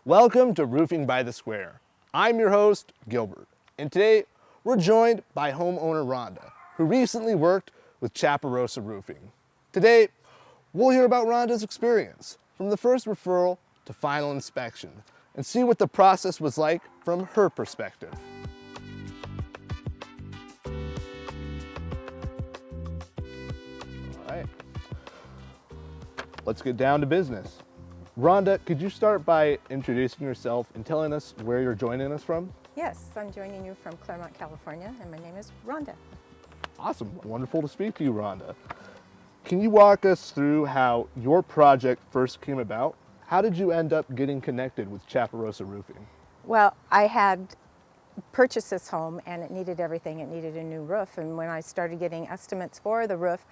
Welcome to Roofing by the Square. I'm your host, Gilbert, and today we're joined by homeowner Rhonda, who recently worked with Chaparosa Roofing. Today, we'll hear about Rhonda's experience, from the first referral to final inspection, and see what the process was like from her perspective. All right, let's get down to business. Rhonda, could you start by introducing yourself and telling us where you're joining us from? Yes, I'm joining you from Claremont, California, and my name is Rhonda. Awesome, wonderful to speak to you, Rhonda. Can you walk us through how your project first came about? How did you end up getting connected with Chaparosa Roofing? Well, I had purchased this home and it needed everything. It needed a new roof, and when I started getting estimates for the roof,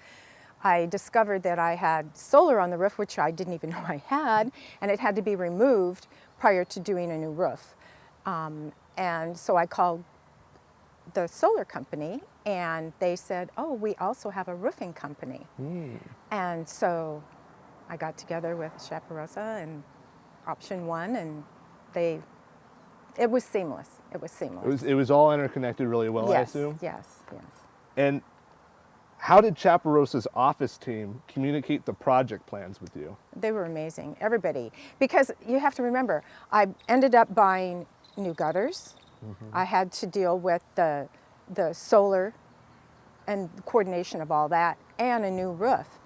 I discovered that I had solar on the roof, which I didn't even know I had, and it had to be removed prior to doing a new roof. And so I called the solar company and they said, oh, we also have a roofing company. And so I got together with Chaparosa and option one, and it was seamless. It was seamless. It was all interconnected really well, Yes, I assume? yes. And how did Chaparosa's office team communicate the project plans with you? They were amazing, everybody. Because you have to remember, I ended up buying new gutters. I had to deal with the solar and coordination of all that, and a new roof.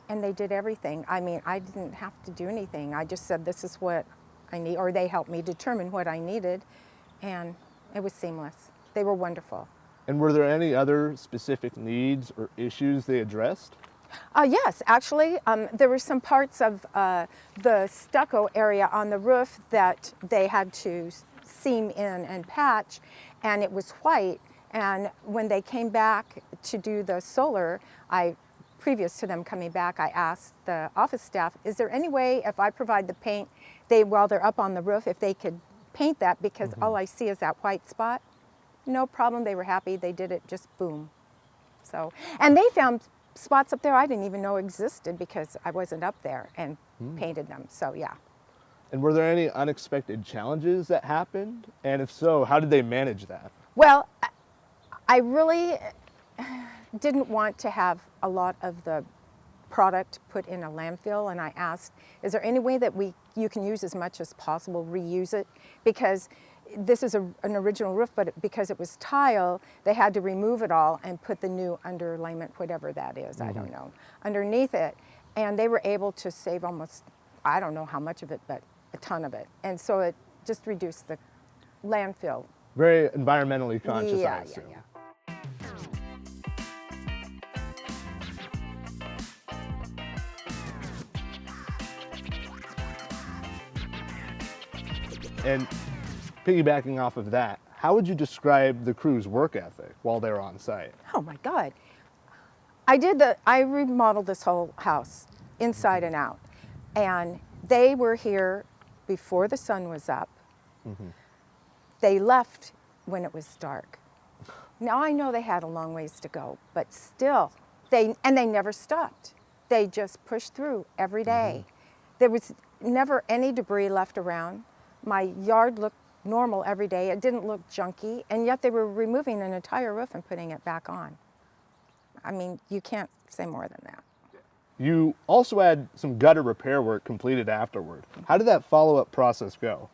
And they did everything. I mean, I didn't have to do anything. I just said, this is what I need, or they helped me determine what I needed, and it was seamless. They were wonderful. And were there any other specific needs or issues they addressed? Yes, actually, there were some parts of the stucco area on the roof that they had to seam in and patch, and it was white. And when they came back to do the solar, previous to them coming back, I asked the office staff, is there any way if I provide the paint, while they're up on the roof, if they could paint that, because all I see is that white spot? No problem, they were happy, they did it, just boom. So, and they found spots up there I didn't even know existed because I wasn't up there, and painted them, so yeah. And were there any unexpected challenges that happened? And if so, how did they manage that? Well, I really didn't want to have a lot of the product put in a landfill, and I asked, is there any way that you can use as much as possible, reuse it? Because this is an original roof, but because it was tile, they had to remove it all and put the new underlayment, whatever that is, I don't know, underneath it. And they were able to save almost, I don't know how much of it, but a ton of it. And so it just reduced the landfill. Very environmentally conscious, I Yeah, assume. yeah. And piggybacking off of that, how would you describe the crew's work ethic while they were on site? Oh my God. I remodeled this whole house inside and out. And they were here before the sun was up. They left when it was dark. Now I know they had a long ways to go, but still, they never stopped. They just pushed through every day. There was never any debris left around. My yard looked normal every day. It didn't look junky, and yet they were removing an entire roof and putting it back on. I mean, you can't say more than that. You also had some gutter repair work completed afterward. How did that follow-up process go?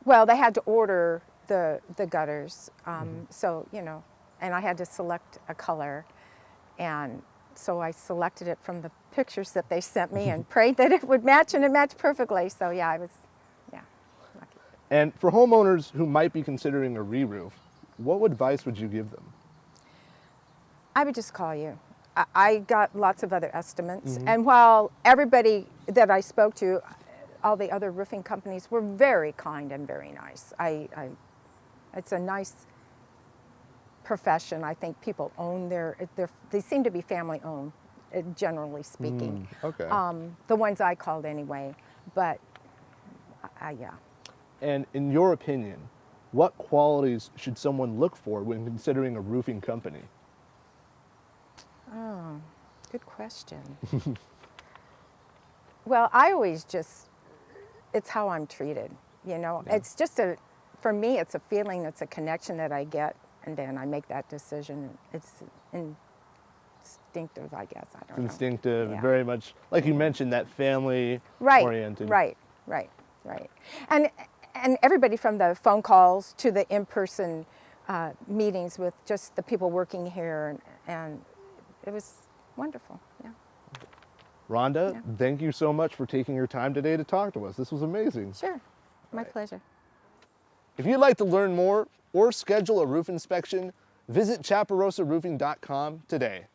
Well, they had to order the gutters, so, you know, and I had to select a color, and so I selected it from the pictures that they sent me and prayed that it would match, and it matched perfectly. So yeah, I was, lucky. And for homeowners who might be considering a re-roof, what advice would you give them? I would just call you. I got lots of other estimates, and while everybody that I spoke to, all the other roofing companies were very kind and very nice. It's a nice profession. I think people own they seem to be family owned, generally speaking. Okay. The ones I called anyway, but yeah. And in your opinion, what qualities should someone look for when considering a roofing company? Oh, good question. Well, I always just it's how I'm treated. You know, it's just for me, it's a feeling, it's a connection that I get, and then I make that decision. It's instinctive, I guess. I don't know. Instinctive, Yeah. very much, like you mentioned, that family Right, oriented. right, right, right. And everybody from the phone calls to the in-person meetings with just the people working here, and it was wonderful. Yeah. Rhonda, Yeah. thank you so much for taking your time today to talk to us. This was amazing. Sure, my pleasure. If you'd like to learn more or schedule a roof inspection, visit chaparosaroofing.com today.